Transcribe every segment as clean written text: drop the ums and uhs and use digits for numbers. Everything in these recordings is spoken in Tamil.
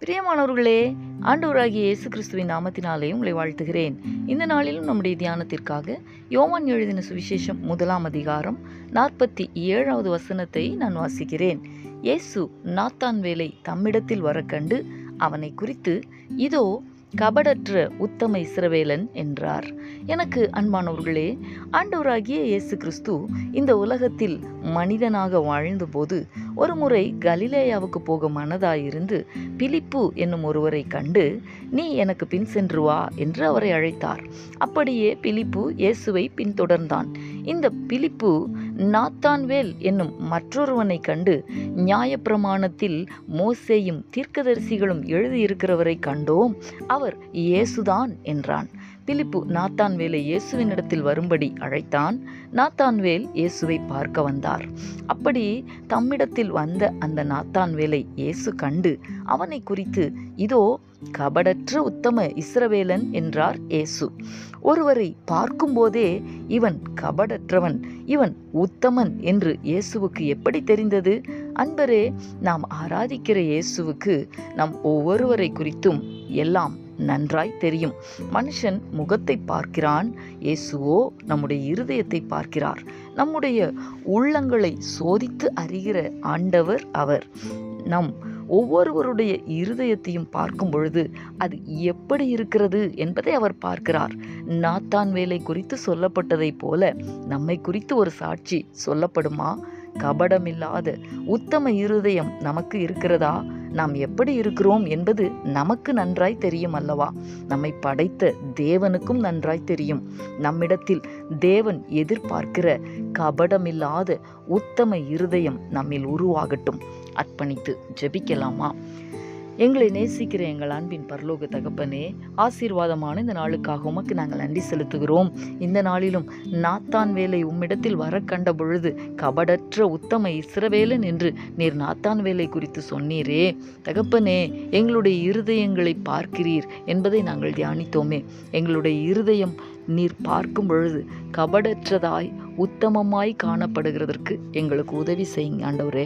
பிரியமானவர்களே, ஆண்டவராகிய இயேசு கிறிஸ்துவின் நாமத்தினாலே உங்களை வாழ்த்துகிறேன். இந்த நாளிலும் நம்முடைய தியானத்திற்காக யோவான் எழுதின சுவிசேஷம் 1 அதிகாரம் 47வது வசனத்தை நான் வாசிக்கிறேன். இயேசு நாத்தான்வேலை தம்மிடத்தில் வரக்கண்டு அவனை குறித்து, இதோ கபடற்ற உத்தம இஸ்ரவேலன் என்றார். எனக்கு அன்பானவர்களே, ஆண்டவராகிய இயேசு கிறிஸ்து இந்த உலகத்தில் மனிதனாக வாழ்ந்தபோது ஒரு முறை கலிலேயாவுக்கு போக மனதாயிருந்து பிலிப்பு என்னும் ஒருவரை கண்டு, நீ எனக்கு பின் சென்று வா என்று அவரை அழைத்தார். அப்படியே பிலிப்பு இயேசுவை பின்தொடர்ந்தான். இந்த பிலிப்பு நாத்தான்வேல் என்னும் மற்றொருவனை கண்டு, நியாயப்பிரமாணத்தில் மோசேயும் தீர்க்கதரிசிகளும் எழுதியிருக்கிறவரை கண்டோம், அவர் இயேசுதான் என்றான். பிலிப்பு நாத்தான்வேலை இயேசுவினிடத்தில் வரும்படி அழைத்தான். நாத்தான்வேல் இயேசுவை பார்க்க வந்தார். அப்படி தம்மிடத்தில் வந்த அந்த நாத்தான்வேலை இயேசு கண்டு அவனை குறித்து, இதோ கபடற்ற உத்தம இஸ்ரவேலன் என்றார் இயேசு. ஒருவரை பார்க்கும்போதே இவன் கபடற்றவன், இவன் உத்தமன் என்று இயேசுவுக்கு எப்படி தெரிந்தது? அன்பரே, நாம் ஆராதிக்கிற இயேசுவுக்கு நம் ஒவ்வொருவரை குறித்தும் எல்லாம் நன்றாய் தெரியும். மனுஷன் முகத்தை பார்க்கிறான், இயேசுவோ நம்முடைய இருதயத்தை பார்க்கிறார். நம்முடைய உள்ளங்களை சோதித்து அறிகிற ஆண்டவர் அவர். நம் ஒவ்வொருவருடைய இருதயத்தையும் பார்க்கும் பொழுது அது எப்படி இருக்கிறது என்பதை அவர் பார்க்கிறார். நாத்தான்வேலை குறித்து சொல்லப்பட்டதைப் போல நம்மை குறித்து ஒரு சாட்சி சொல்லப்படுமா? கபடமில்லாத உத்தம இருதயம் நமக்கு இருக்கிறதா? நாம் எப்படி இருக்கிறோம் என்பது நமக்கு நன்றாய் தெரியும் அல்லவா? நம்மை படைத்த தேவனுக்கும் நன்றாய் தெரியும். நம்மிடத்தில் தேவன் எதிர்பார்க்கிற கபடமில்லாத உத்தம இருதயம் நம்மில் உருவாகட்டும். அர்ப்பணித்து ஜெபிக்கலாமா? எங்களை நேசிக்கிற எங்கள் அன்பின் பரலோக தகப்பனே, ஆசீர்வாதமான இந்த நாளுக்காக உமக்கு நாங்கள் நன்றி செலுத்துகிறோம். இந்த நாளிலும் நாத்தான்வேலை உம்மிடத்தில் வர கண்ட பொழுது கபடற்ற உத்தம இஸ்ரவேலன் என்று நீர் நாத்தான்வேலை குறித்து சொன்னீரே தகப்பனே, எங்களுடைய இருதயங்களை பார்க்கிறீர் என்பதை நாங்கள் தியானித்தோமே. எங்களுடைய இருதயம் நீர் பார்க்கும் பொழுது கபடற்றதாய் உத்தமமாய் காணப்படுகிறதற்கு எங்களுக்கு உதவி செய்யுங்க ஆண்டவரே.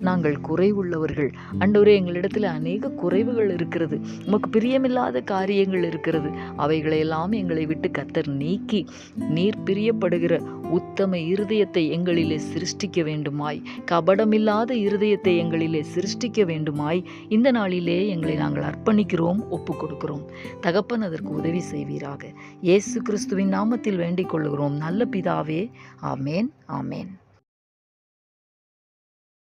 நாங்கள் குறைவுள்ளவர்கள் ஆண்டவரே. எங்களிடத்தில் அநேக குறைவுகள் இருக்கிறது, உமக்கு பிரியமில்லாத காரியங்கள் இருக்கிறது. அவைகளையெல்லாம் எங்களை விட்டு கர்த்தர் நீக்கி நீர் பிரியப்படுகிற உத்தம இருதயத்தை எங்களிலே சிருஷ்டிக்க வேண்டுமாய், கபடமில்லாத இருதயத்தை எங்களிலே சிருஷ்டிக்க வேண்டுமாய் இந்த நாளிலே எங்களை நாங்கள் அர்ப்பணிக்கிறோம், ஒப்பு கொடுக்கிறோம். தகப்பன் அதற்கு உதவி செய்வீராக. இயேசு கிறிஸ்துவின் நாமத்தில் வேண்டிக் கொள்கிறோம் நல்ல பிதாவே. ஆமேன், ஆமேன்.